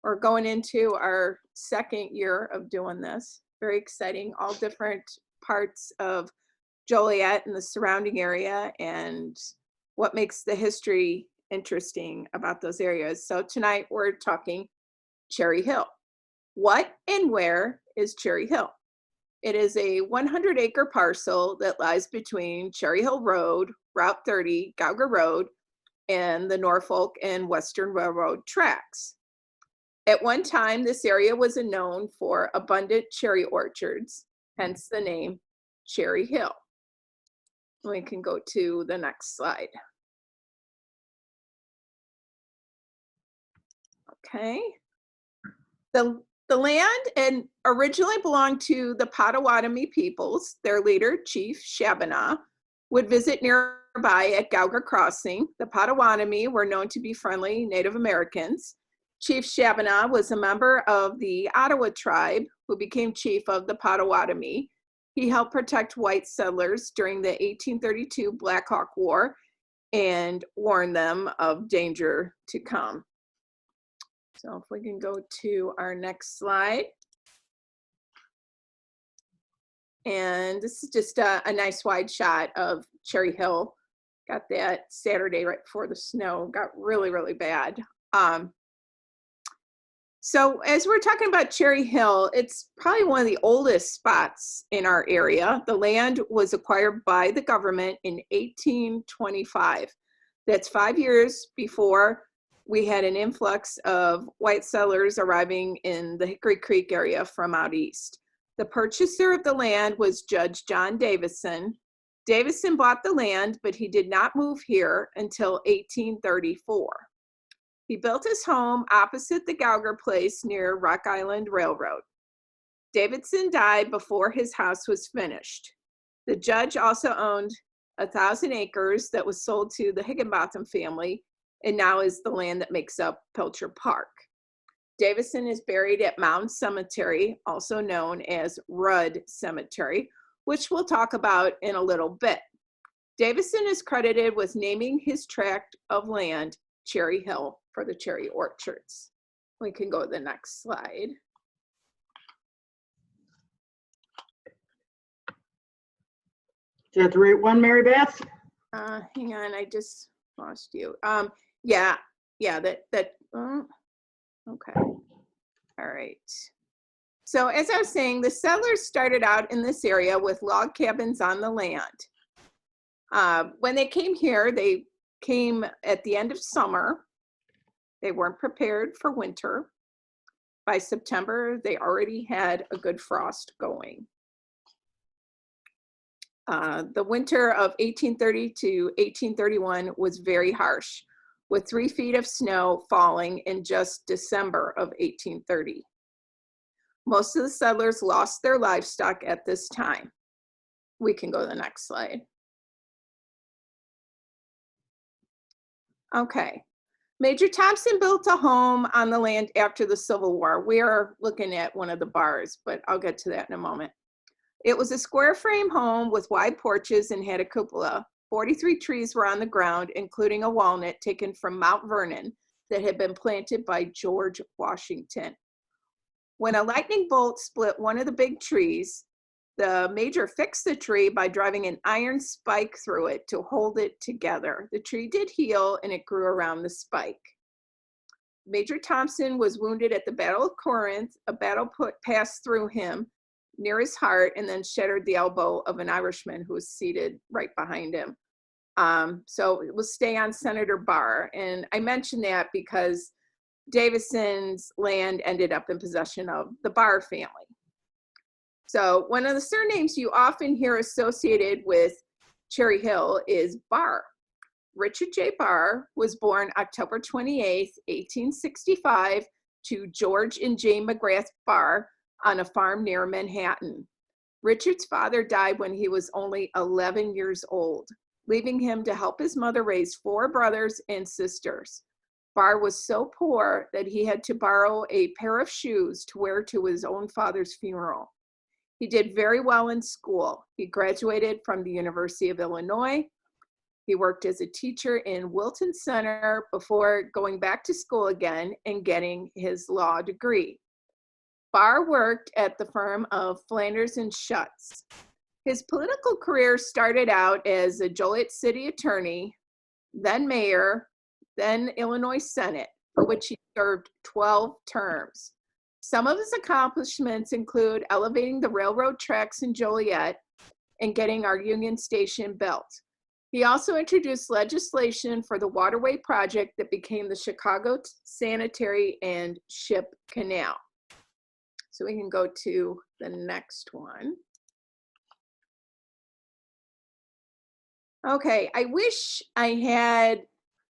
We're going into our second year of doing this. Very exciting, all different parts of Joliet and the surrounding area and what makes the history interesting about those areas. So tonight we're talking Cherry Hill. What and where is Cherry Hill? It is a 100-acre parcel that lies between Cherry Hill Road, Route 30, Gauger Road, and the Norfolk and Western Railroad tracks. At one time, this area was known for abundant cherry orchards, hence the name Cherry Hill. We can go to the next slide. Okay. The land originally belonged to the Potawatomi peoples. Their leader, Chief Shabana, would visit nearby at Gauger Crossing. The Potawatomi were known to be friendly Native Americans. Chief Shabana was a member of the Ottawa tribe who became chief of the Potawatomi. He helped protect white settlers during the 1832 Black Hawk War and warned them of danger to come. So if we can go to our next slide. And this is just a nice wide shot of Cherry Hill. Got that Saturday right before the snow got really, really bad. So as we're talking about Cherry Hill, it's probably one of the oldest spots in our area. The land was acquired by the government in 1825. That's 5 years before we had an influx of white settlers arriving in the Hickory Creek area from out east. The purchaser of the land was Judge John Davidson. Davidson bought the land, but he did not move here until 1834. He built his home opposite the Gauger place near Rock Island Railroad. Davidson died before his house was finished. The judge also owned 1,000 acres that was sold to the Higginbotham family and now is the land that makes up Pilcher Park. Davidson is buried at Mound Cemetery, also known as Rudd Cemetery, which we'll talk about in a little bit. Davidson is credited with naming his tract of land Cherry Hill for the cherry orchards. We can go to the next slide. Is that the right one, Mary Beth? Hang on, I just lost you. Yeah, okay. All right. So as I was saying, the settlers started out in this area with log cabins on the land. When they came here, they came at the end of summer. They weren't prepared for winter. By September, they already had a good frost going. The winter of 1830 to 1831 was very harsh, with 3 feet of snow falling in just December of 1830. Most of the settlers lost their livestock at this time. We can go to the next slide. Okay. Major Thompson built a home on the land after the Civil War. We are looking at one of the bars, but I'll get to that in a moment. It was a square frame home with wide porches and had a cupola. 43 trees were on the ground, including a walnut taken from Mount Vernon that had been planted by George Washington. When a lightning bolt split one of the big trees, the major fixed the tree by driving an iron spike through it to hold it together. The tree did heal and it grew around the spike. Major Thompson was wounded at the Battle of Corinth. A battle passed through him near his heart and then shattered the elbow of an Irishman who was seated right behind him. So it was stay on Senator Barr. And I mention that because Davidson's land ended up in possession of the Barr family. So one of the surnames you often hear associated with Cherry Hill is Barr. Richard J. Barr was born October 28, 1865 to George and Jane McGrath Barr on a farm near Manhattan. Richard's father died when he was only 11 years old, leaving him to help his mother raise 4 brothers and sisters. Barr was so poor that he had to borrow a pair of shoes to wear to his own father's funeral. He did very well in school. He graduated from the University of Illinois. He worked as a teacher in Wilton Center before going back to school again and getting his law degree. Barr worked at the firm of Flanders and Schutz. His political career started out as a Joliet city attorney, then mayor, then Illinois Senate, for which he served 12 terms. Some of his accomplishments include elevating the railroad tracks in Joliet and getting our Union Station built. He also introduced legislation for the waterway project that became the Chicago Sanitary and Ship Canal. So we can go to the next one. Okay, I wish I had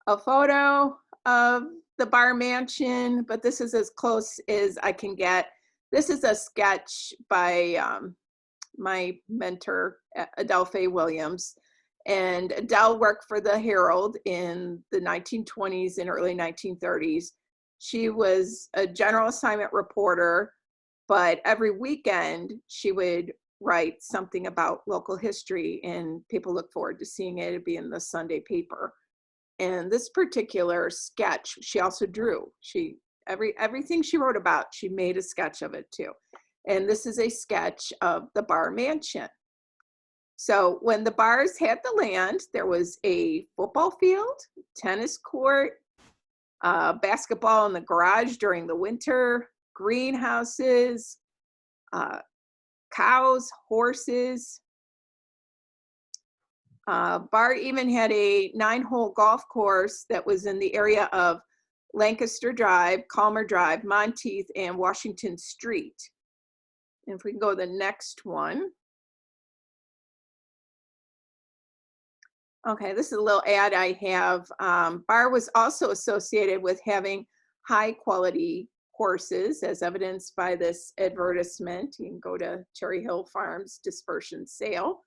a photo of the Barr Mansion, but this is as close as I can get. This is a sketch by my mentor, Adele Faye Williams. And Adele worked for the Herald in the 1920s and early 1930s. She was a general assignment reporter, but every weekend she would write something about local history, and people look forward to seeing it. It'd be in the Sunday paper. And this particular sketch, she also drew. Everything she wrote about, she made a sketch of it too. And this is a sketch of the Barr Mansion. So when the Barrs had the land, there was a football field, tennis court, basketball in the garage during the winter, greenhouses, cows, horses. Barr even had a 9-hole golf course that was in the area of Lancaster Drive, Calmer Drive, Monteith, and Washington Street. And if we can go to the next one. Okay, this is a little ad I have. Barr was also associated with having high quality horses, as evidenced by this advertisement. You can go to Cherry Hill Farms dispersion sale,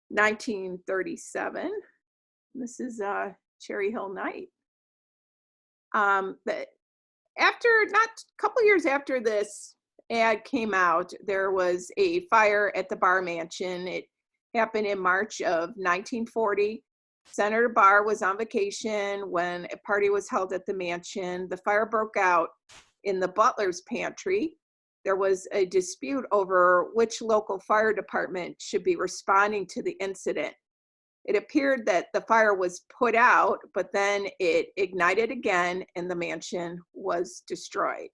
1937. This is Cherry Hill Night. But not a couple years after this ad came out, there was a fire at the Barr Mansion. It happened in March of 1940. Senator Barr was on vacation when a party was held at the mansion. The fire broke out in the butler's pantry. There was a dispute over which local fire department should be responding to the incident. It appeared that the fire was put out, but then it ignited again and the mansion was destroyed.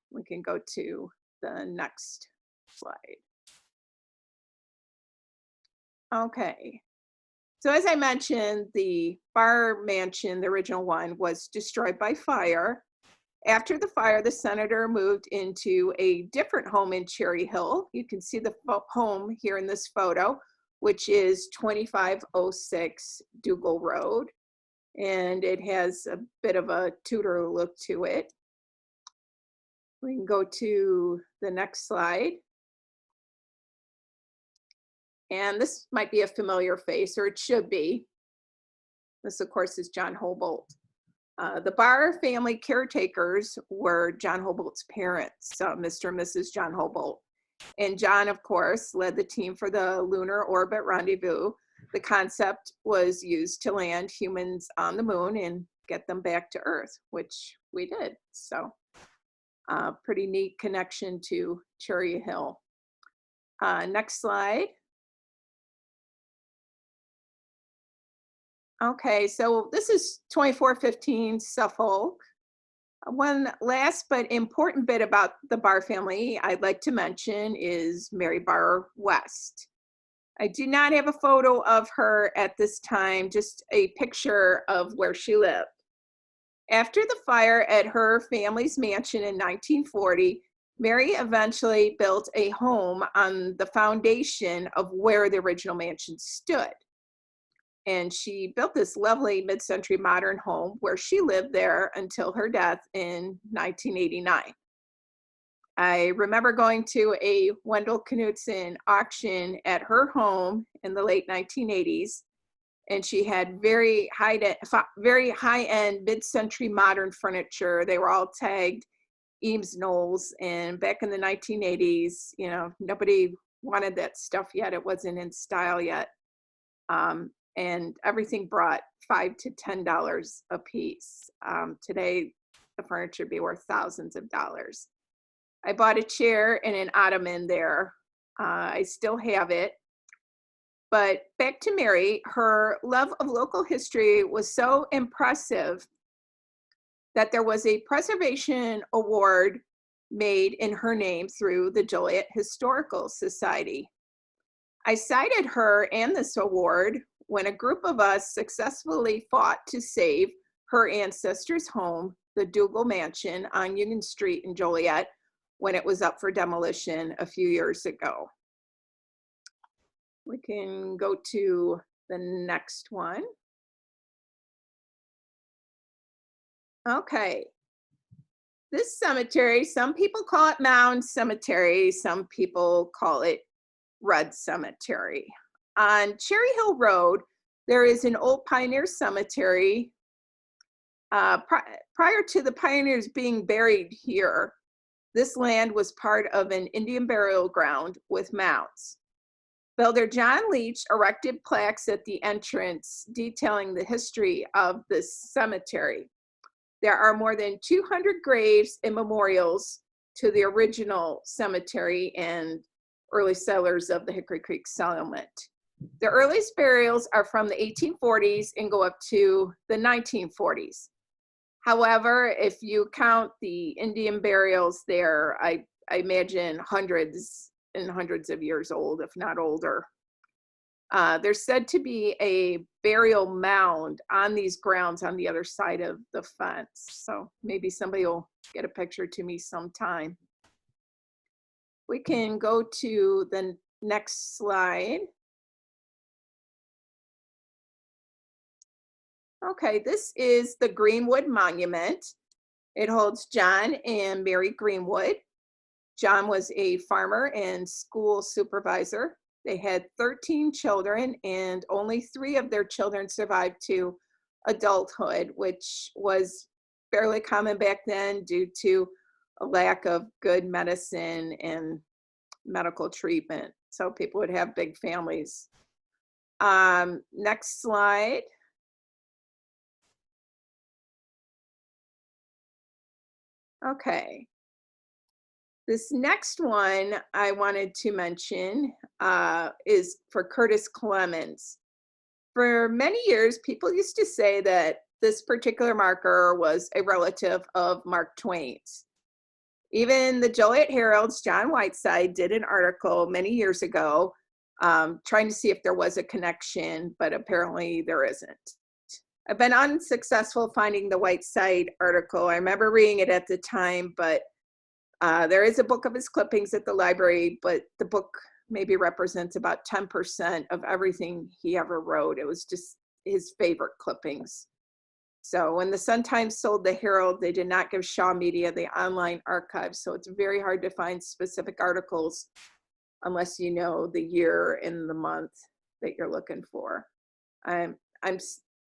We can go to the next slide. Okay, so as I mentioned, the Barr Mansion, the original one, was destroyed by fire. After the fire, the senator moved into a different home in Cherry Hill. You can see the home here in this photo, which is 2506 Duel Road. And it has a bit of a Tudor look to it. We can go to the next slide. And this might be a familiar face, or it should be. This, of course, is John Hobolt. The Barr family caretakers were John Hobolt's parents, Mr. and Mrs. John Hobolt. And John, of course, led the team for the Lunar Orbit Rendezvous. The concept was used to land humans on the moon and get them back to Earth, which we did. So pretty neat connection to Cherry Hill. Next slide. Okay, so this is 2415 Suffolk. One last but important bit about the Barr family I'd like to mention is Mary Barr West. I do not have a photo of her at this time, just a picture of where she lived. After the fire at her family's mansion in 1940, Mary eventually built a home on the foundation of where the original mansion stood. And she built this lovely mid-century modern home where she lived there until her death in 1989. I remember going to a Wendell Knutson auction at her home in the late 1980s, and she had very high-end mid-century modern furniture. They were all tagged Eames Knowles, and back in the 1980s, you know, nobody wanted that stuff yet. It wasn't in style yet. and everything brought $5 to $10 a piece. Today, the furniture would be worth thousands of dollars. I bought a chair and an ottoman there. I still have it. But back to Mary, her love of local history was so impressive that there was a preservation award made in her name through the Joliet Historical Society. I cited her and this award when a group of us successfully fought to save her ancestors' home, the Duel Mansion on Union Street in Joliet, when it was up for demolition a few years ago. We can go to the next one. Okay. This cemetery, some people call it Mound Cemetery, some people call it Red Cemetery. On Cherry Hill Road, there is an old pioneer cemetery. Prior to the pioneers being buried here, this land was part of an Indian burial ground with mounds. Builder John Leech erected plaques at the entrance detailing the history of this cemetery. There are more than 200 graves and memorials to the original cemetery and early settlers of the Hickory Creek settlement. The earliest burials are from the 1840s and go up to the 1940s. However, if you count the Indian burials there, I imagine hundreds and hundreds of years old, if not older. There's said to be a burial mound on these grounds on the other side of the fence. So maybe somebody will get a picture to me sometime. We can go to the next slide. Okay, this is the Greenwood Monument. It holds John and Mary Greenwood. John was a farmer and school supervisor. They had 13 children, and only 3 of their children survived to adulthood, which was fairly common back then due to a lack of good medicine and medical treatment. So people would have big families. Next slide. Okay. This next one I wanted to mention is for Curtis Clements. For many years, people used to say that this particular marker was a relative of Mark Twain's. Even the Joliet Herald's John Whiteside did an article many years ago trying to see if there was a connection, but apparently there isn't. I've been unsuccessful finding the Whiteside article. I remember reading it at the time, but there is a book of his clippings at the library, but the book maybe represents about 10% of everything he ever wrote. It was just his favorite clippings. So when the Sun-Times sold the Herald, they did not give Shaw Media the online archive. So it's very hard to find specific articles unless you know the year and the month that you're looking for. I'm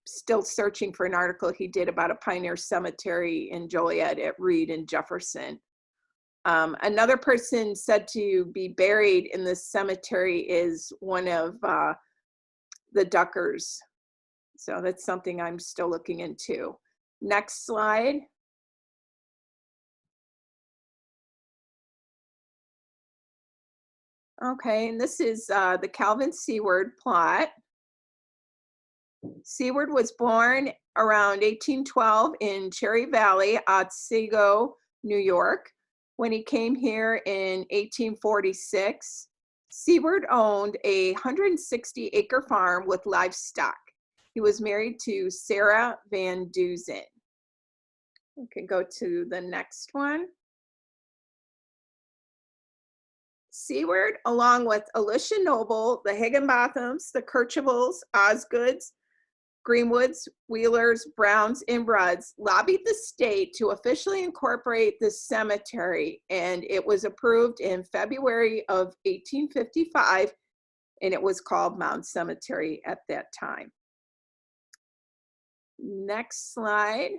still searching for an article he did about a pioneer cemetery in Joliet at Reed and Jefferson. Another person said to be buried in this cemetery is one of the Duckers. So that's something I'm still looking into. Next slide. Okay, and this is the Calvin Seward plot. Seward was born around 1812 in Cherry Valley, Otsego, New York. When he came here in 1846, Seward owned a 160-acre farm with livestock. He was married to Sarah Van Duzen. We can go to the next one. Seward, along with Alicia Noble, the Higginbothams, the Kirchhoffs, Osgoods, Greenwoods, Wheelers, Browns, and Rudds, lobbied the state to officially incorporate the cemetery, and it was approved in February of 1855, and it was called Mound Cemetery at that time. Next slide.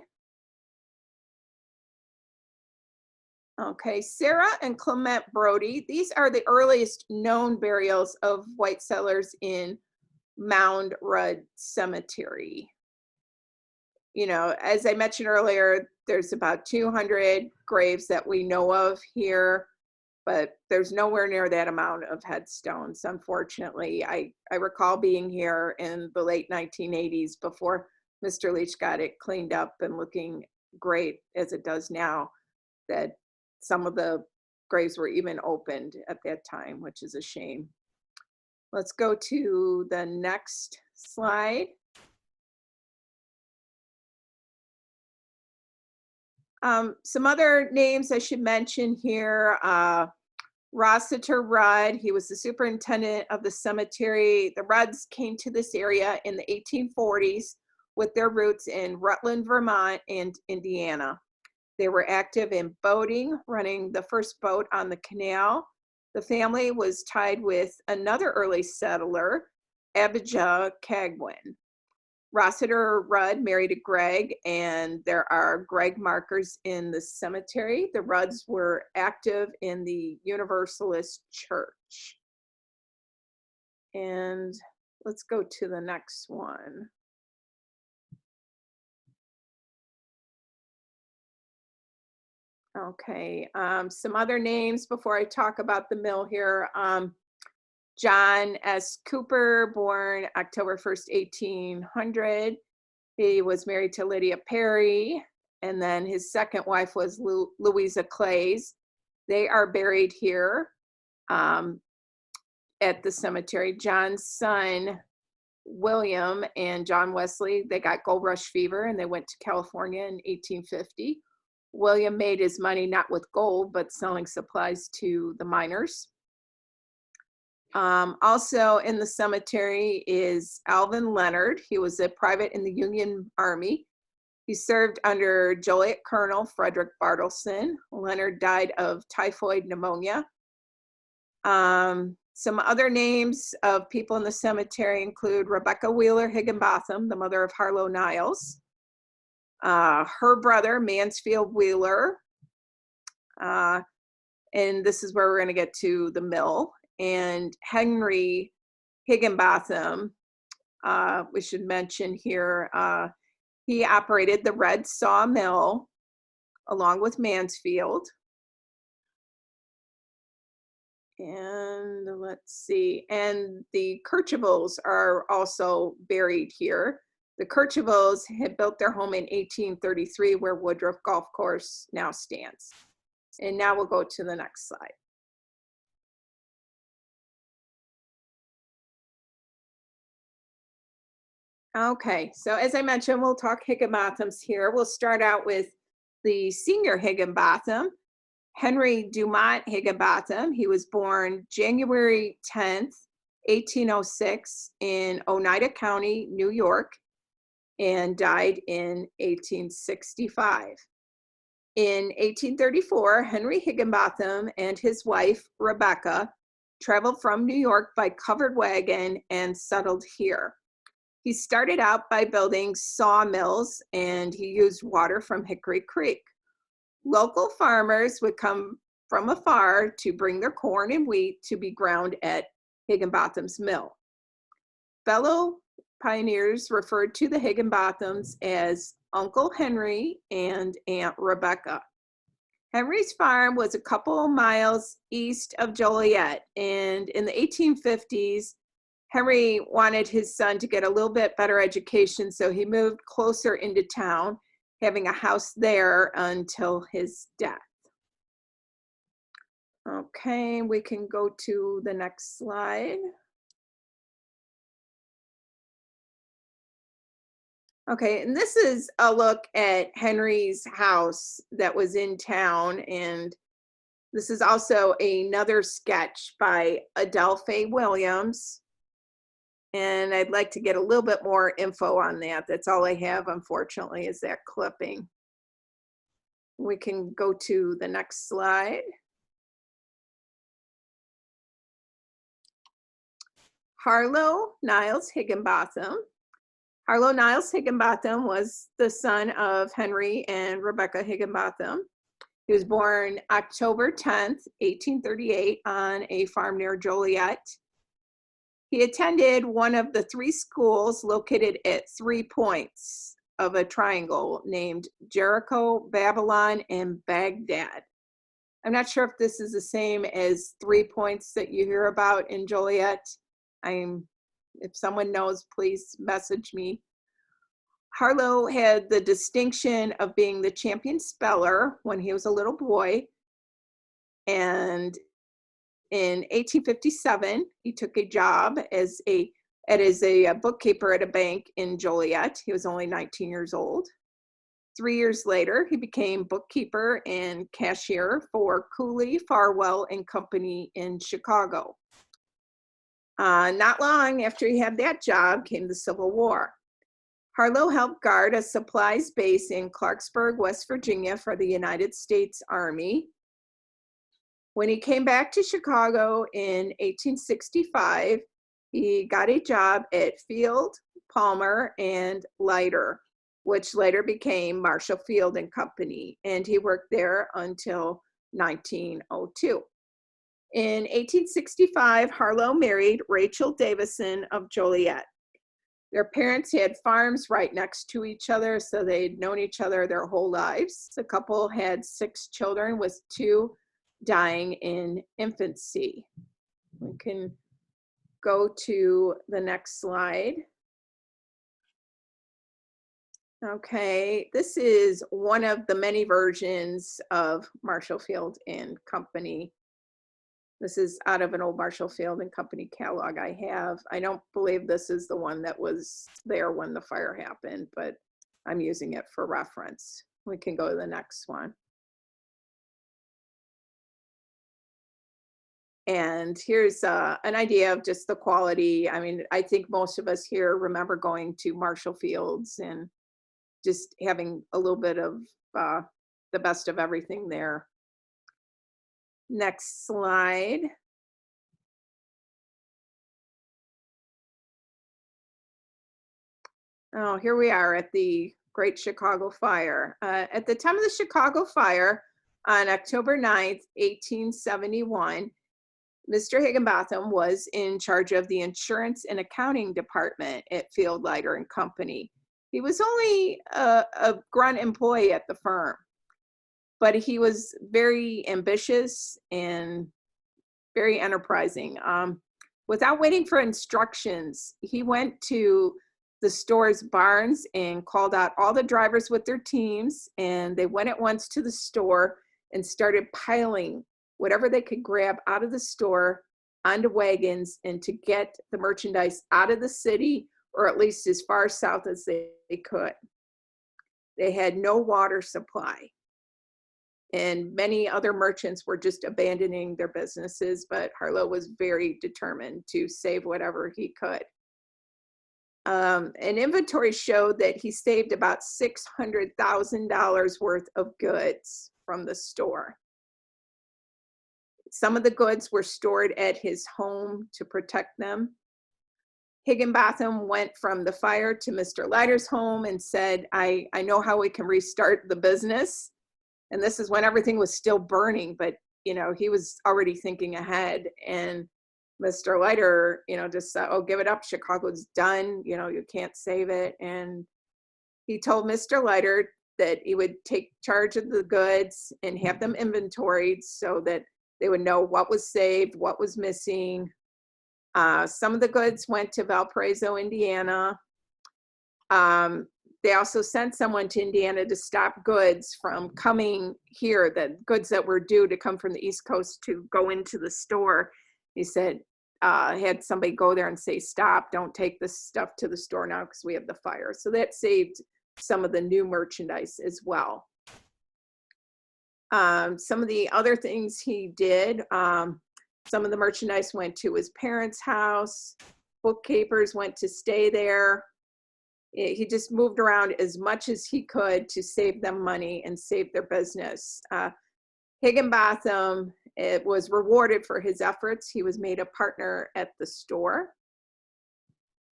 Okay, Sarah and Clement Brody. These are the earliest known burials of white settlers in Mound Rud Cemetery. You know, as I mentioned earlier, there's about 200 graves that we know of here, but there's nowhere near that amount of headstones, unfortunately. I recall being here in the late 1980s before Mr. Leech got it cleaned up and looking great as it does now, that some of the graves were even opened at that time, which is a shame. Let's go to the next slide. Some other names I should mention here. Rossiter Rudd, he was the superintendent of the cemetery. The Rudds came to this area in the 1840s with their roots in Rutland, Vermont and Indiana. They were active in boating, running the first boat on the canal. The family was tied with another early settler, Abijah Cagwin. Rossiter Rudd married a Greg, and there are Greg markers in the cemetery. The Rudds were active in the Universalist Church. And let's go to the next one. Okay, some other names before I talk about the mill here. John S. Cooper, born October 1st, 1800. He was married to Lydia Perry, and then his second wife was Louisa Clays. They are buried here at the cemetery. John's son, William, and John Wesley, they got gold rush fever and they went to California in 1850. William made his money not with gold, but selling supplies to the miners. Also in the cemetery is Alvin Leonard. He was a private in the Union Army. He served under Joliet Colonel Frederick Bartleson. Leonard died of typhoid pneumonia. Some other names of people in the cemetery include Rebecca Wheeler Higginbotham, the mother of Harlow Niles. Her brother, Mansfield Wheeler. And this is where we're going to get to the mill. And Henry Higginbotham, we should mention here, he operated the Red Saw Mill along with Mansfield. And let's see, and the Kerchevels are also buried here. The Kerchevels had built their home in 1833 where Woodruff Golf Course now stands. And now we'll go to the next slide. Okay, so as I mentioned, we'll talk Higginbothams here. We'll start out with the senior Higginbotham, Henry Dumont Higginbotham. He was born January 10th, 1806 in Oneida County, New York, and died in 1865. In 1834, Henry Higginbotham and his wife, Rebecca, traveled from New York by covered wagon and settled here. He started out by building sawmills, and he used water from Hickory Creek. Local farmers would come from afar to bring their corn and wheat to be ground at Higginbotham's mill. Fellow pioneers referred to the Higginbothams as Uncle Henry and Aunt Rebecca. Henry's farm was a couple miles east of Joliet, and in the 1850s, Henry wanted his son to get a little bit better education, so he moved closer into town, having a house there until his death. Okay, we can go to the next slide. Okay, and this is a look at Henry's house that was in town, and this is also another sketch by Adelphi Williams. And I'd like to get a little bit more info on that. That's all I have, unfortunately, is that clipping. We can go to the next slide. Harlow Niles Higginbotham. Harlow Niles Higginbotham was the son of Henry and Rebecca Higginbotham. He was born October 10th, 1838 on a farm near Joliet. He attended one of the 3 schools located at 3 points of a triangle named Jericho, Babylon, and Baghdad. I'm not sure if this is the same as 3 points that you hear about in Joliet. If someone knows, please message me. Harlow had the distinction of being the champion speller when he was a little boy. And in 1857, he took a job as a bookkeeper at a bank in Joliet. He was only 19 years old. 3 years later, he became bookkeeper and cashier for Cooley, Farwell and Company in Chicago. Not long after he had that job came the Civil War. Harlow helped guard a supplies base in Clarksburg, West Virginia for the United States Army. When he came back to Chicago in 1865, he got a job at Field, Palmer, and Leiter, which later became Marshall Field and Company, and he worked there until 1902. In 1865, Harlow married Rachel Davidson of Joliet. Their parents had farms right next to each other, so they'd known each other their whole lives. The couple had 6 children, with 2 dying in infancy. We can go to the next slide. Okay, this is one of the many versions of Marshall Field and Company. This is out of an old Marshall Field and Company catalog I have. I don't believe this is the one that was there when the fire happened, but I'm using it for reference. We can go to the next one. And here's an idea of just the quality. I mean, I think most of us here remember going to Marshall Fields and just having a little bit of the best of everything there. Next slide. Oh, here we are at the Great Chicago Fire. At the time of the Chicago Fire, on October 9th, 1871, Mr. Higginbotham was in charge of the insurance and accounting department at Field, Leiter and Company. He was only a grunt employee at the firm, but he was very ambitious and very enterprising. Without waiting for instructions, he went to the store's barns and called out all the drivers with their teams, and they went at once to the store and started piling whatever they could grab out of the store onto wagons and to get the merchandise out of the city, or at least as far south as they could. They had no water supply, and many other merchants were just abandoning their businesses, but Harlow was very determined to save whatever he could. An inventory showed that he saved about $600,000 worth of goods from the store. Some of the goods were stored at his home to protect them. Higginbotham went from the fire to Mr. Leiter's home and said, I know how we can restart the business. And this is when everything was still burning, but he was already thinking ahead. And Mr. Leiter, just said, oh, give it up. Chicago's done. You can't save it. And he told Mr. Leiter that he would take charge of the goods and have them inventoried so that they would know what was saved, what was missing. Some of the goods went to Valparaiso, Indiana. They also sent someone to Indiana to stop goods from coming here, the goods that were due to come from the East Coast to go into the store. He said, had somebody go there and say, stop, don't take this stuff to the store now because we have the fire. So that saved some of the new merchandise as well. Some of the other things he did, some of the merchandise went to his parents' house. Bookkeepers went to stay there. He just moved around as much as he could to save them money and save their business. Higginbotham was rewarded for his efforts. He was made a partner at the store.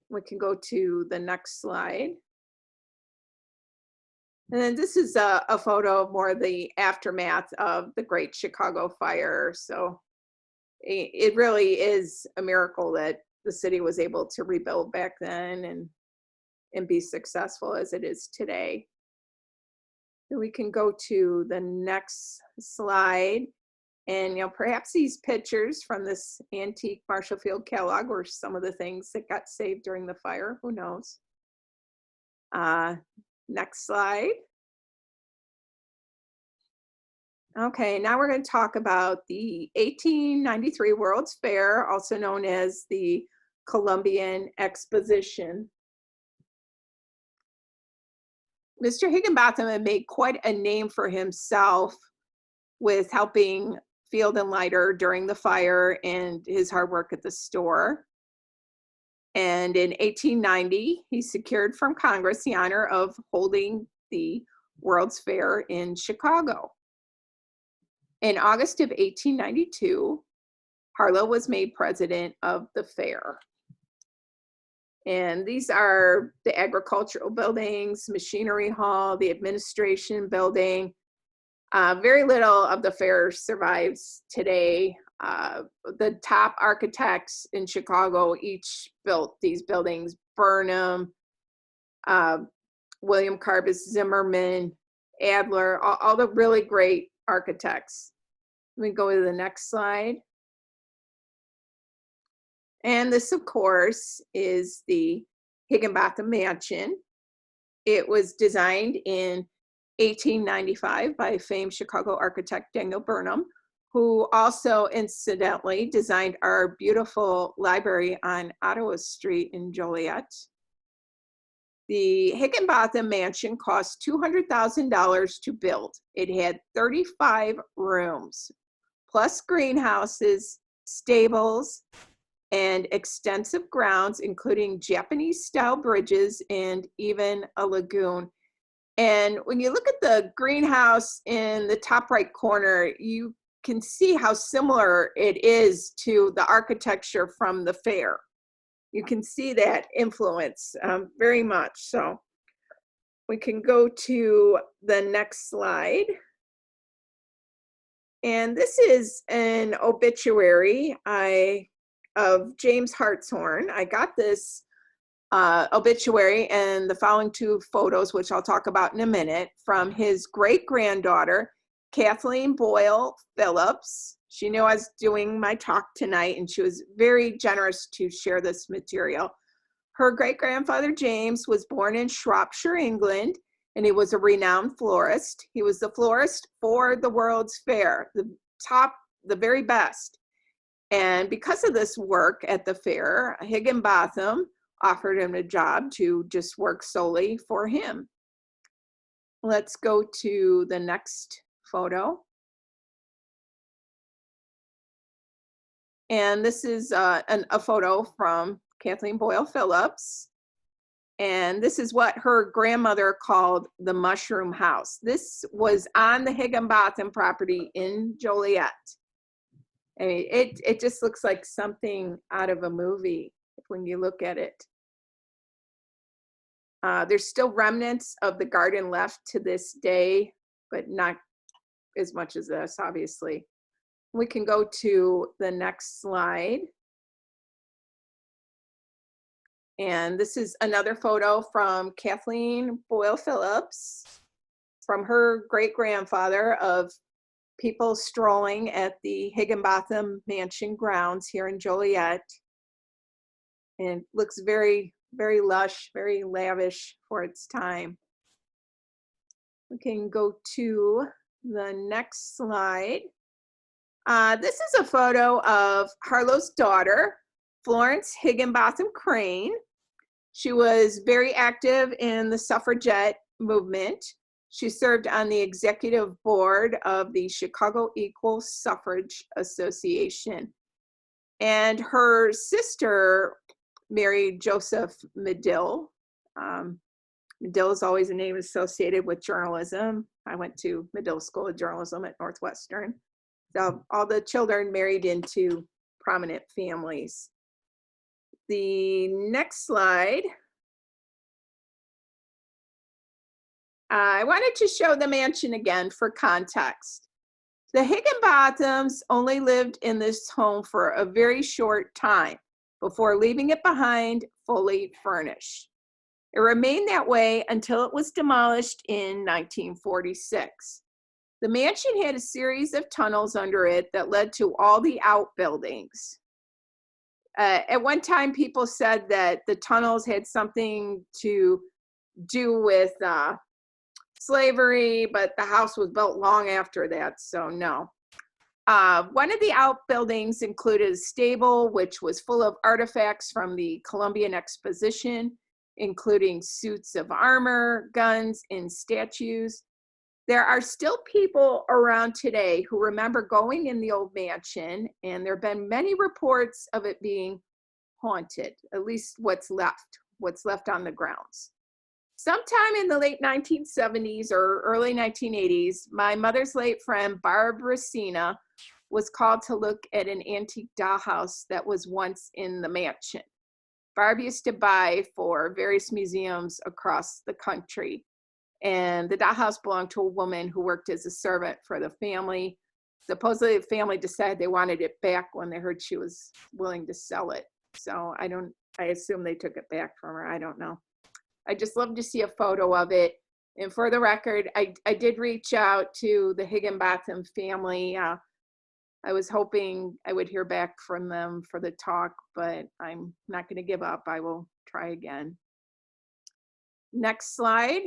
We can go to the next slide. And then this is a photo of more of the aftermath of the Great Chicago Fire. So it really is a miracle that the city was able to rebuild back then and be successful as it is today. We can go to the next slide. And, perhaps these pictures from this antique Marshall Field catalog were some of the things that got saved during the fire. Who knows? Next slide. Okay, now we're going to talk about the 1893 World's Fair, also known as the Colombian Exposition. Mr. Higginbotham had made quite a name for himself with helping Field and Leiter during the fire and his hard work at the store. And in 1890, he secured from Congress the honor of holding the World's Fair in Chicago. In August of 1892, Harlow was made president of the fair. And these are the agricultural buildings, machinery hall, the administration building. Very little of the fair survives today. The top architects in Chicago each built these buildings: Burnham, William Carbis Zimmerman, Adler, all the really great architects. Let me go to the next slide. And this, of course, is the Higginbotham Mansion. It was designed in 1895 by famed Chicago architect Daniel Burnham, who also incidentally designed our beautiful library on Ottawa Street in Joliet. The Higginbotham Mansion cost $200,000 to build. It had 35 rooms, plus greenhouses, stables, and extensive grounds, including Japanese-style bridges and even a lagoon. And when you look at the greenhouse in the top right corner, you can see how similar it is to the architecture from the fair. You can see that influence very much. So we can go to the next slide. And this is an obituary of James Hartshorn. I got this obituary and the following two photos, which I'll talk about in a minute, from his great-granddaughter, Kathleen Boyle Phillips. She knew I was doing my talk tonight, and she was very generous to share this material. Her great-grandfather, James, was born in Shropshire, England, and he was a renowned florist. He was the florist for the World's Fair, the very best. And because of this work at the fair, Higginbotham offered him a job to just work solely for him. Let's go to the next photo. And this is a photo from Kathleen Boyle Phillips. And this is what her grandmother called the mushroom house. This was on the Higginbotham property in Joliet. I mean, it just looks like something out of a movie when you look at it. There's still remnants of the garden left to this day, but not as much as this, obviously. We can go to the next slide. And this is another photo from Kathleen Boyle Phillips, from her great-grandfather, of people strolling at the Higginbotham Mansion grounds here in Joliet. And it looks very, very lush, very lavish for its time. We can go to the next slide. This is a photo of Harlow's daughter, Florence Higginbotham Crane. She was very active in the suffragette movement. She served on the executive board of the Chicago Equal Suffrage Association. And her sister married Joseph Medill. Medill is always a name associated with journalism. I went to Medill School of Journalism at Northwestern. So all the children married into prominent families. The next slide. I wanted to show the mansion again for context. The Higginbothams only lived in this home for a very short time before leaving it behind fully furnished. It remained that way until it was demolished in 1946. The mansion had a series of tunnels under it that led to all the outbuildings. At one time, people said that the tunnels had something to do with slavery, but the house was built long after that, so no. One of the outbuildings included a stable, which was full of artifacts from the Colombian Exposition, including suits of armor, guns, and statues. There are still people around today who remember going in the old mansion, and there have been many reports of it being haunted, at least what's left on the grounds. Sometime in the late 1970s or early 1980s, my mother's late friend, Barbara Sina, was called to look at an antique dollhouse that was once in the mansion. Barb used to buy for various museums across the country. And the dollhouse belonged to a woman who worked as a servant for the family. Supposedly the family decided they wanted it back when they heard she was willing to sell it. So I assume they took it back from her. I don't know. I just love to see a photo of it. And for the record, I did reach out to the Higginbotham family. I was hoping I would hear back from them for the talk, but I'm not going to give up. I will try again. Next slide.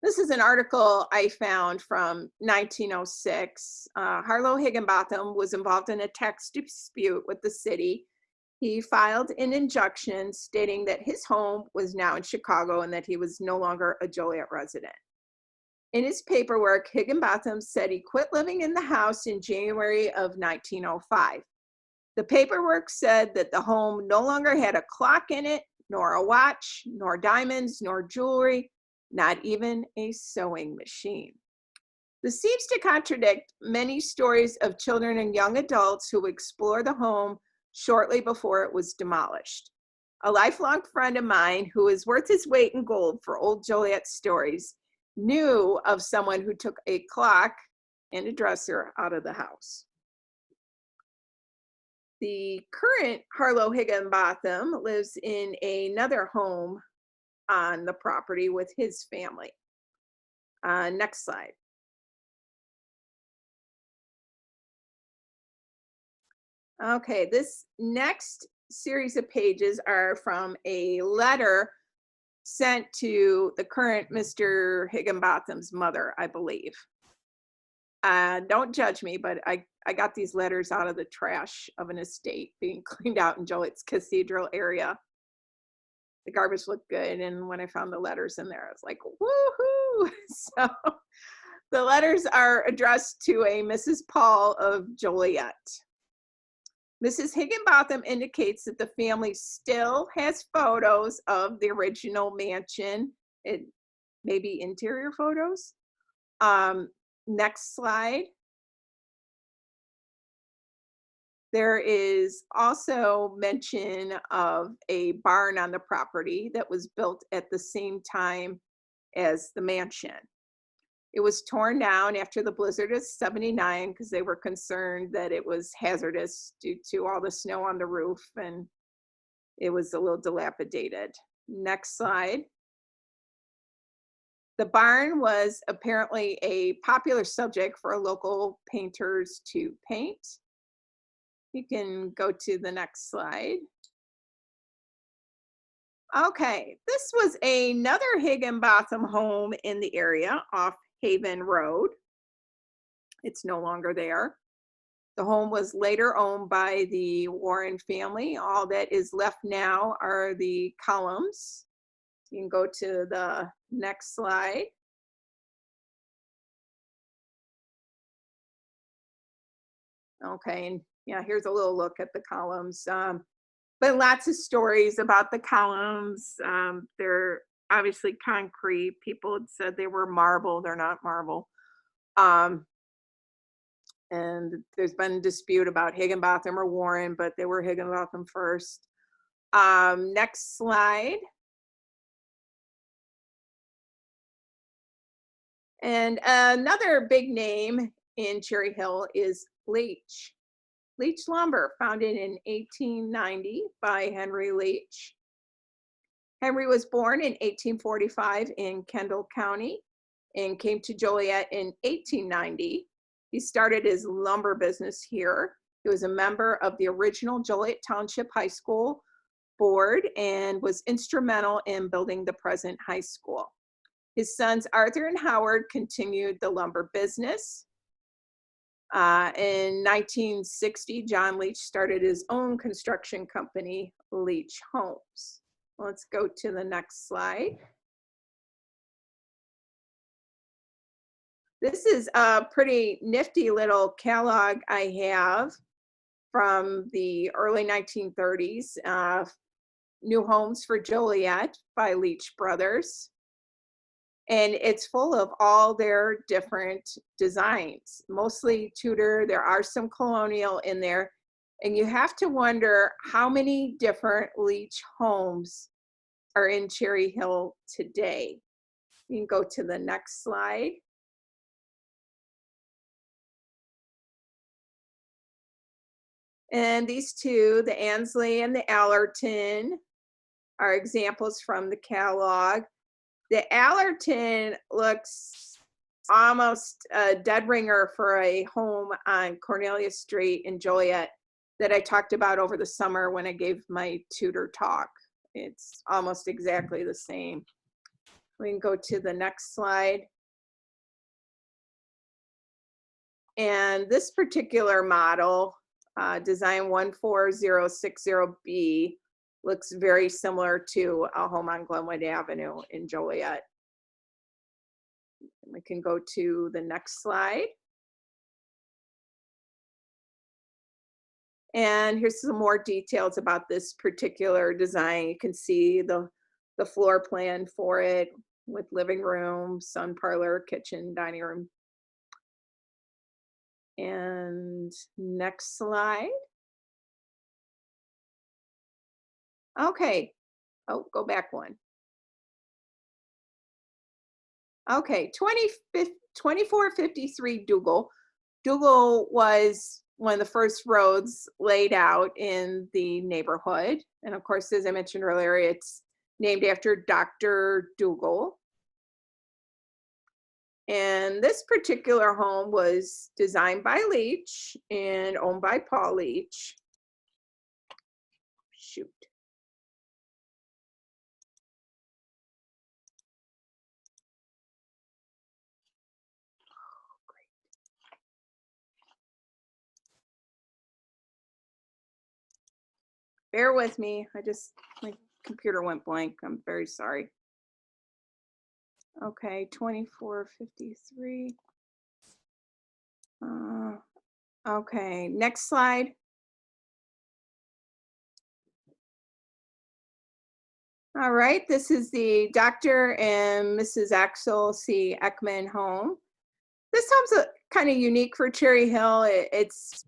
This is an article I found from 1906. Harlow Higginbotham was involved in a tax dispute with the city. He filed an injunction stating that his home was now in Chicago and that he was no longer a Joliet resident. In his paperwork, Higginbotham said he quit living in the house in January of 1905. The paperwork said that the home no longer had a clock in it, nor a watch, nor diamonds, nor jewelry, not even a sewing machine. This seems to contradict many stories of children and young adults who explore the home shortly before it was demolished. A lifelong friend of mine who is worth his weight in gold for old Joliet stories knew of someone who took a clock and a dresser out of the house. The current Harlow Higginbotham lives in another home on the property with his family. Next slide. Okay, this next series of pages are from a letter sent to the current Mr. Higginbotham's mother, I believe. Don't judge me, but I got these letters out of the trash of an estate being cleaned out in Joliet's Cathedral area. The garbage looked good, and when I found the letters in there, I was like, woohoo! So the letters are addressed to a Mrs. Paul of Joliet. Mrs. Higginbotham indicates that the family still has photos of the original mansion, maybe interior photos. Next slide. There is also mention of a barn on the property that was built at the same time as the mansion. It was torn down after the blizzard of '79 because they were concerned that it was hazardous due to all the snow on the roof, and it was a little dilapidated. Next slide. The barn was apparently a popular subject for local painters to paint. You can go to the next slide. Okay, this was another Higginbotham home in the area off Haven Road. It's no longer there. The home was later owned by the Warren family. All that is left now are the columns. You can go to the next slide. Okay, and yeah, here's a little look at the columns. But lots of stories about the columns. They're obviously concrete. People had said they were marble. They're not marble. And there's been a dispute about Higginbotham or Warren, but they were Higginbotham first. Next slide. And another big name in Cherry Hill is Leech. Leech Lumber, founded in 1890 by Henry Leech. Henry was born in 1845 in Kendall County and came to Joliet in 1890. He started his lumber business here. He was a member of the original Joliet Township High School board and was instrumental in building the present high school. His sons Arthur and Howard continued the lumber business. In 1960, John Leech started his own construction company, Leech Homes. Let's go to the next slide. This is a pretty nifty little catalog I have from the early 1930s, New Homes for Joliet by Leech Brothers. And it's full of all their different designs, mostly Tudor. There are some colonial in there. And you have to wonder how many different Leech homes are in Cherry Hill today. You can go to the next slide. And these two, the Ansley and the Allerton, are examples from the catalog. The Allerton looks almost a dead ringer for a home on Cornelia Street in Joliet that I talked about over the summer when I gave my Tudor talk. It's almost exactly the same. We can go to the next slide. And this particular model, design 14060B, looks very similar to a home on Glenwood Avenue in Joliet. We can go to the next slide. And here's some more details about this particular design. You can see the floor plan for it with living room, sun parlor, kitchen, dining room. And next slide. Okay. Oh, go back one. Okay, 2453 Duel. Duel was one of the first roads laid out in the neighborhood. And of course, as I mentioned earlier, it's named after Dr. Duel. And this particular home was designed by Leech and owned by Paul Leech. Shoot. Bear with me. My computer went blank. I'm very sorry. Okay, 2453. Okay, next slide. All right, this is the Dr. and Mrs. Axel C. Ekman home. This home's kind of unique for Cherry Hill. It's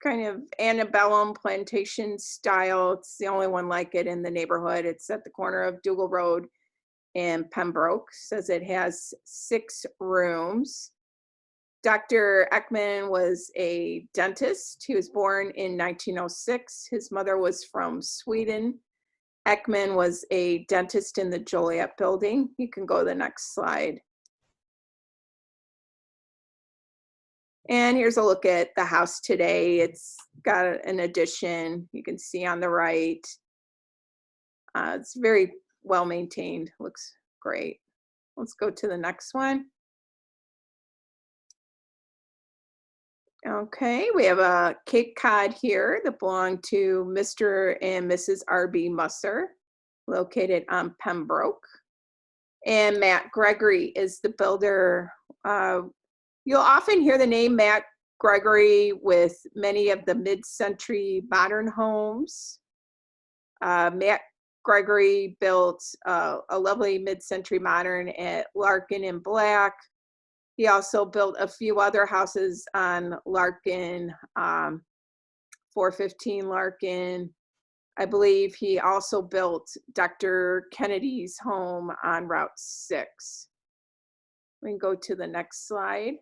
kind of antebellum plantation style. It's the only one like it in the neighborhood. It's at the corner of Duel Road and Pembroke. Says it has 6 rooms. Dr. Ekman was a dentist. He was born in 1906. His mother was from Sweden. Ekman was a dentist in the Joliet building. You can go to the next slide. And here's a look at the house today. It's got an addition. You can see on the right. It's very well maintained. Looks great. Let's go to the next one. Okay, we have a Cape Cod here that belonged to Mr. and Mrs. R.B. Musser, located on Pembroke. And Matt Gregory is the builder. You'll often hear the name Matt Gregory with many of the mid-century modern homes. Matt Gregory built a lovely mid-century modern at Larkin and Black. He also built a few other houses on Larkin, 415 Larkin. I believe he also built Dr. Kennedy's home on Route 6. We can go to the next slide.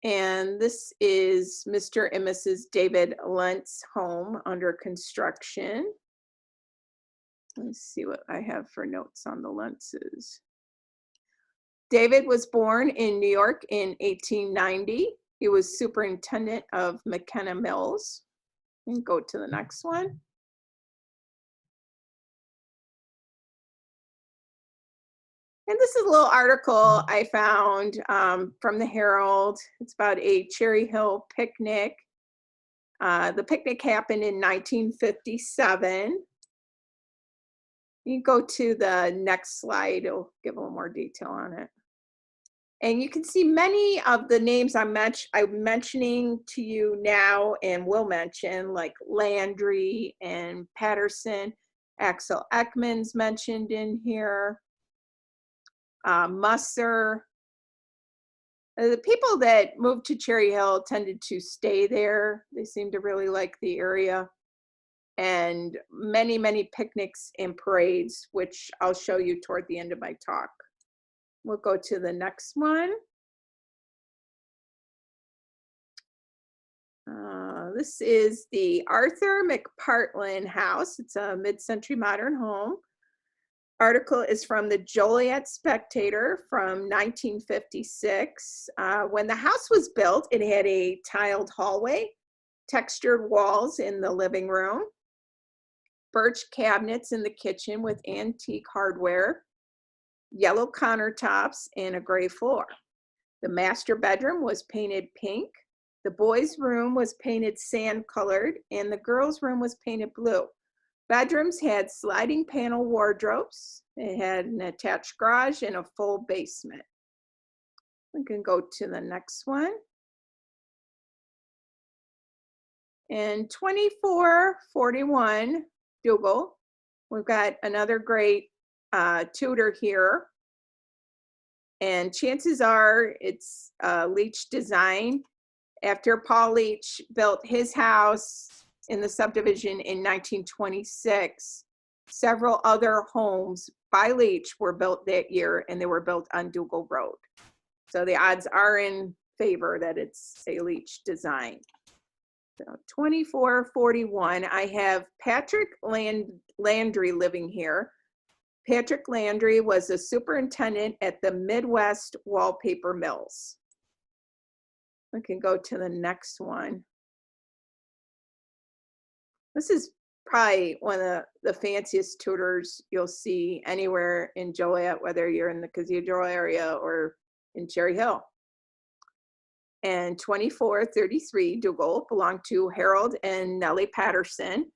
And this is Mr. and Mrs. David Lent's home under construction. Let's see what I have for notes on the Lentzes. David was born in New York in 1890. He was superintendent of McKenna Mills. And go to the next one. And this is a little article I found from the Herald. It's about a Cherry Hill picnic. The picnic happened in 1957. You go to the next slide, it'll give a little more detail on it. And you can see many of the names I'm mentioning to you now and will mention, like Landry and Patterson. Axel Ekman's mentioned in here. Musser. The people that moved to Cherry Hill tended to stay there. They seem to really like the area. And many, many picnics and parades, which I'll show you toward the end of my talk. We'll go to the next one. This is the Arthur Mcpartlin house. It's a mid-century modern home. Article is from the Joliet Spectator from 1956. When the house was built, it had a tiled hallway, textured walls in the living room, birch cabinets in the kitchen with antique hardware, yellow countertops, and a gray floor. The master bedroom was painted pink. The boys' room was painted sand colored, and the girls' room was painted blue. Bedrooms had sliding panel wardrobes. It had an attached garage and a full basement. We can go to the next one. And 2441 Duel, we've got another great Tudor here. And chances are it's Leech design. After Paul Leech built his house in the subdivision in 1926, several other homes by Leech were built that year, and they were built on Duel Road. So the odds are in favor that it's a Leech design. So 2441, I have Patrick Landry living here. Patrick Landry was a superintendent at the Midwest Wallpaper Mills. We can go to the next one. This is probably one of the fanciest Tudors you'll see anywhere in Joliet, whether you're in the Cathedral area or in Cherry Hill. And 2433 Duel belonged to Harold and Nellie Patterson.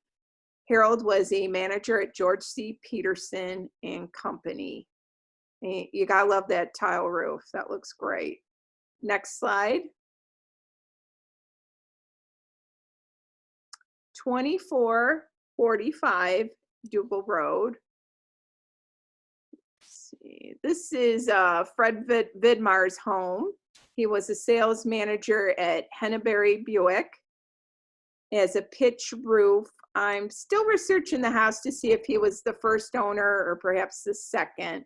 Harold was a manager at George C. Peterson and Company. You gotta love that tile roof. That looks great. Next slide. 2445 Duel Road. Let's see. This is Fred Vidmar's home. He was a sales manager at Henneberry Buick. It has a pitch roof. I'm still researching the house to see if he was the first owner or perhaps the second.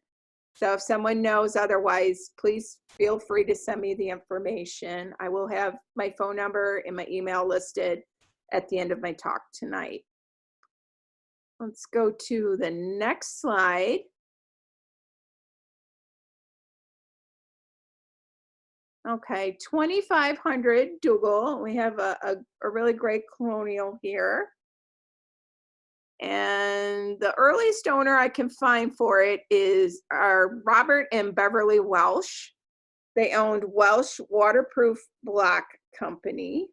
So if someone knows otherwise, please feel free to send me the information. I will have my phone number and my email listed at the end of my talk tonight. Let's go to the next slide. Okay, 2500 Duel. We have a really great colonial here. And the earliest owner I can find for it is Robert and Beverly Welsh. They owned Welsh Waterproof Block Company.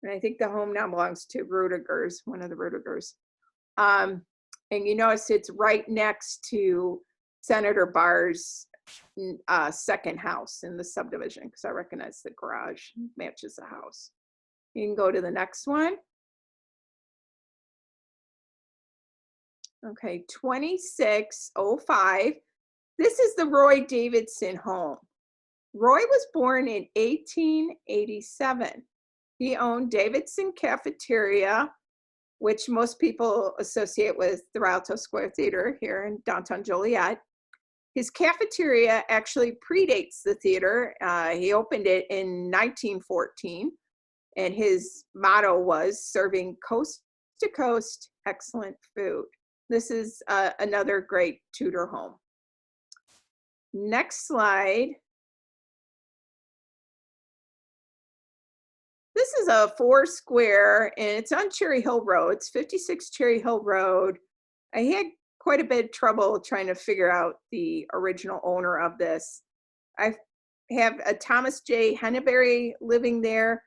And I think the home now belongs to Rudiger's, one of the Rudigers. And you notice it's right next to Senator Barr's second house in the subdivision, because I recognize the garage matches the house. You can go to the next one. Okay, 2605. This is the Roy Davidson home. Roy was born in 1887. He owned Davidson Cafeteria, which most people associate with the Rialto Square Theater here in downtown Joliet. His cafeteria actually predates the theater. He opened it in 1914, and his motto was serving coast to coast excellent food. This is another great Tudor home. Next slide. This is a 4-square, and it's on Cherry Hill Road. It's 56 Cherry Hill Road. I had quite a bit of trouble trying to figure out the original owner of this. I have a Thomas J. Henneberry living there,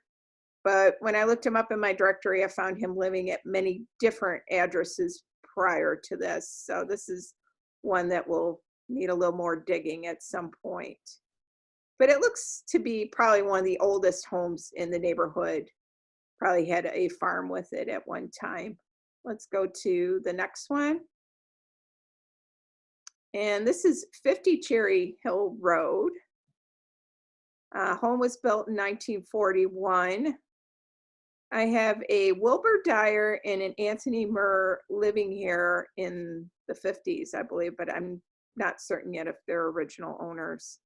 but when I looked him up in my directory, I found him living at many different addresses prior to this. So this is one that will need a little more digging at some point. But it looks to be probably one of the oldest homes in the neighborhood. Probably had a farm with it at one time. Let's go to the next one. And this is 50 Cherry Hill Road. Home was built in 1941. I have a Wilbur Dyer and an Anthony Murr living here in the 50s, I believe, but I'm not certain yet if they're original owners.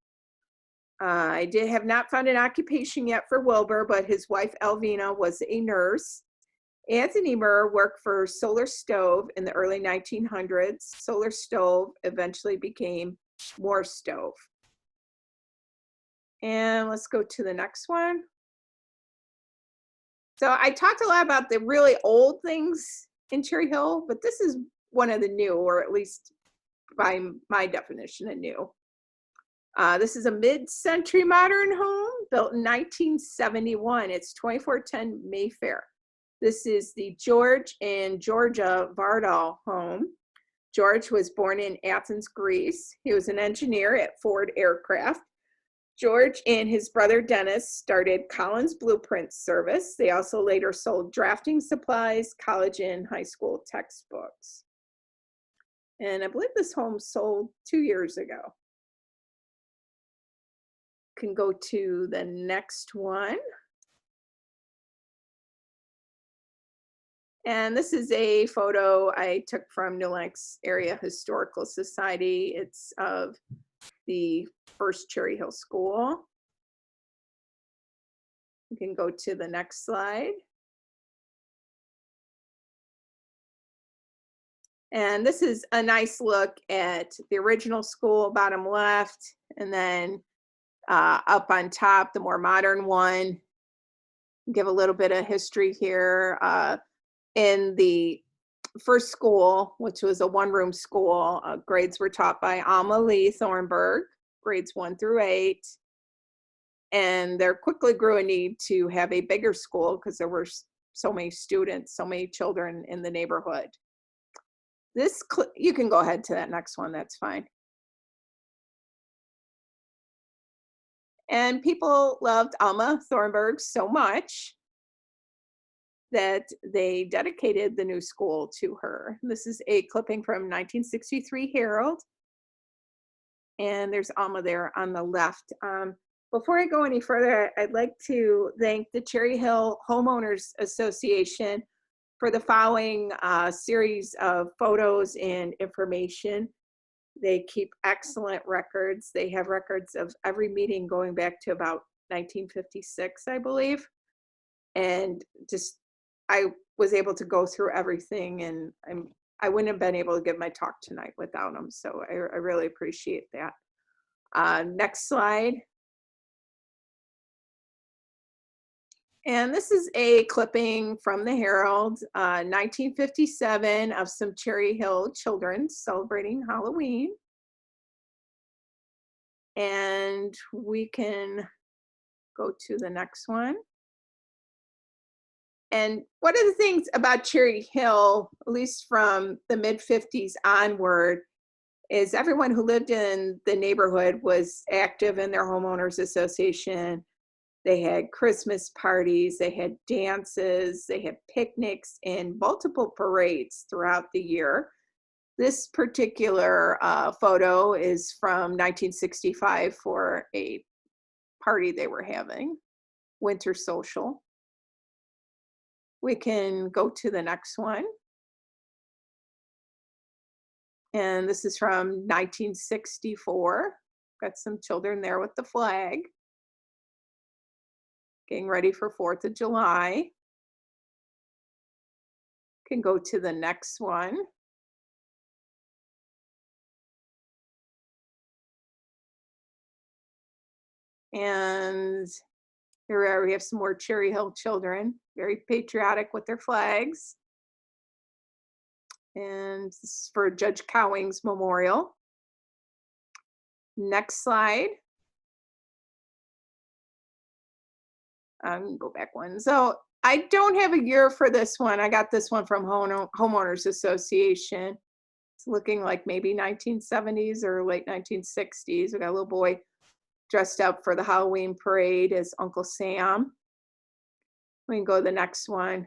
I have not found an occupation yet for Wilbur, but his wife Alvina was a nurse. Anthony Murr worked for Solar Stove in the early 1900s. Solar Stove eventually became Moore Stove. And let's go to the next one. So I talked a lot about the really old things in Cherry Hill, but this is one of the new, or at least by my definition of new. This is a mid-century modern home built in 1971. It's 2410 Mayfair. This is the George and Georgia Bardal home. George was born in Athens, Greece. He was an engineer at Ford Aircraft. George and his brother Dennis started Collins Blueprint Service. They also later sold drafting supplies, college and high school textbooks. And I believe this home sold 2 years ago. Can go to the next one. And this is a photo I took from New Lenox Area Historical Society. It's of the first Cherry Hill School. You can go to the next slide. And this is a nice look at the original school, bottom left, and then up on top, the more modern one. Give a little bit of history here. In the first school, which was a one-room school, grades were taught by Alma Lee Thornburg, grades 1 through 8. And there quickly grew a need to have a bigger school because there were so many students, so many children in the neighborhood. You can go ahead to that next one, that's fine. And people loved Alma Thornburg so much that they dedicated the new school to her. This is a clipping from 1963 Herald. And there's Alma there on the left. Before I go any further, I'd like to thank the Cherry Hill Homeowners Association for the following series of photos and information. They keep excellent records. They have records of every meeting going back to about 1956, I believe. And just, I was able to go through everything, and I wouldn't have been able to give my talk tonight without them. So I really appreciate that. Next slide. And this is a clipping from the Herald, 1957, of some Cherry Hill children celebrating Halloween. And we can go to the next one. And one of the things about Cherry Hill, at least from the mid-50s onward, is everyone who lived in the neighborhood was active in their homeowners association. They had Christmas parties, they had dances, they had picnics, and multiple parades throughout the year. This particular photo is from 1965 for a party they were having, winter social. We can go to the next one. And this is from 1964. Got some children there with the flag. Getting ready for 4th of July. Can go to the next one. And here we are, we have some more Cherry Hill children, very patriotic with their flags. And this is for Judge Cowing's memorial. Next slide. Go back one. So I don't have a year for this one. I got this one from Homeowners Association. It's looking like maybe 1970s or late 1960s. We got a little boy dressed up for the Halloween parade as Uncle Sam. We can go to the next one.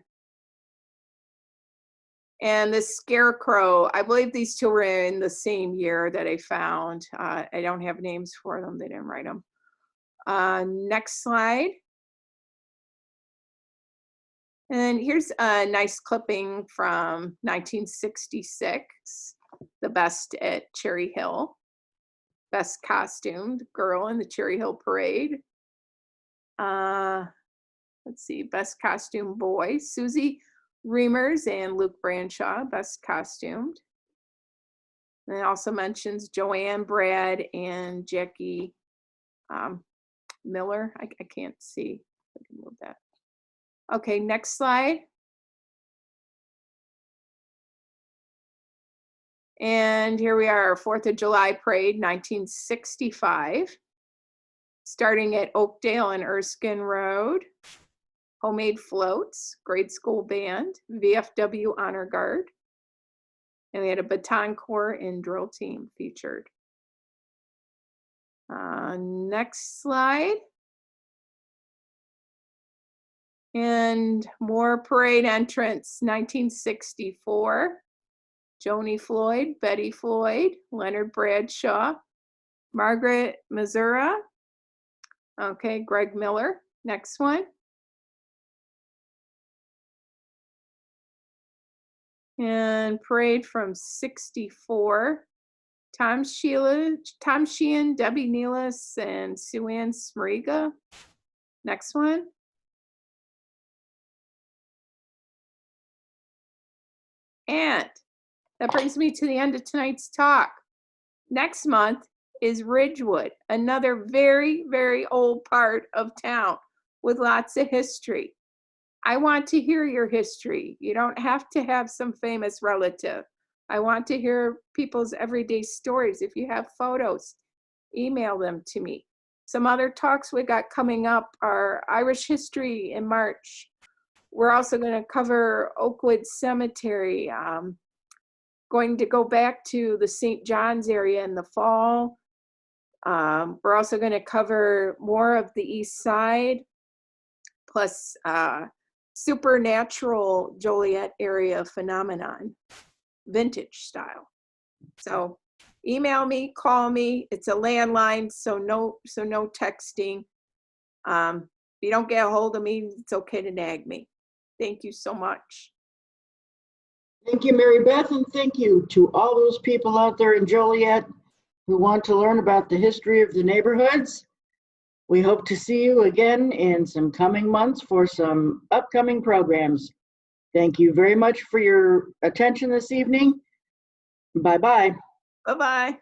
And the Scarecrow, I believe these two were in the same year that I found. I don't have names for them. They didn't write them. Next slide. And here's a nice clipping from 1966, the best at Cherry Hill. Best costumed girl in the Cherry Hill parade. Let's see, best costume boy, Susie Reimers and Luke Branshaw, best costumed. And it also mentions Joanne Brad and Jackie Miller. I can't see. I can move that. Okay, next slide. And here we are, 4th of July parade, 1965. Starting at Oakdale and Erskine Road. Homemade floats, grade school band, VFW Honor Guard. And we had a baton corps and drill team featured. Next slide. And more parade entrance, 1964. Joni Floyd, Betty Floyd, Leonard Bradshaw, Margaret Missoura. Okay, Greg Miller. Next one. And parade from 64. Tom Sheehan, Debbie Nealis, and Sue Ann Smriga. Next one. And that brings me to the end of tonight's talk. Next month is Ridgewood, another very, very old part of town with lots of history. I want to hear your history. You don't have to have some famous relative. I want to hear people's everyday stories. If you have photos, email them to me. Some other talks we got coming up are Irish history in March. We're also going to cover Oakwood Cemetery. Going to go back to the St. John's area in the fall. We're also going to cover more of the East Side, plus supernatural Joliet area phenomenon, vintage style. So email me, call me. It's a landline, so no texting. If you don't get a hold of me, it's okay to nag me. Thank you so much. Thank you, Mary Beth, and thank you to all those people out there in Joliet who want to learn about the history of the neighborhoods. We hope to see you again in some coming months for some upcoming programs. Thank you very much for your attention this evening. Bye-bye. Bye-bye.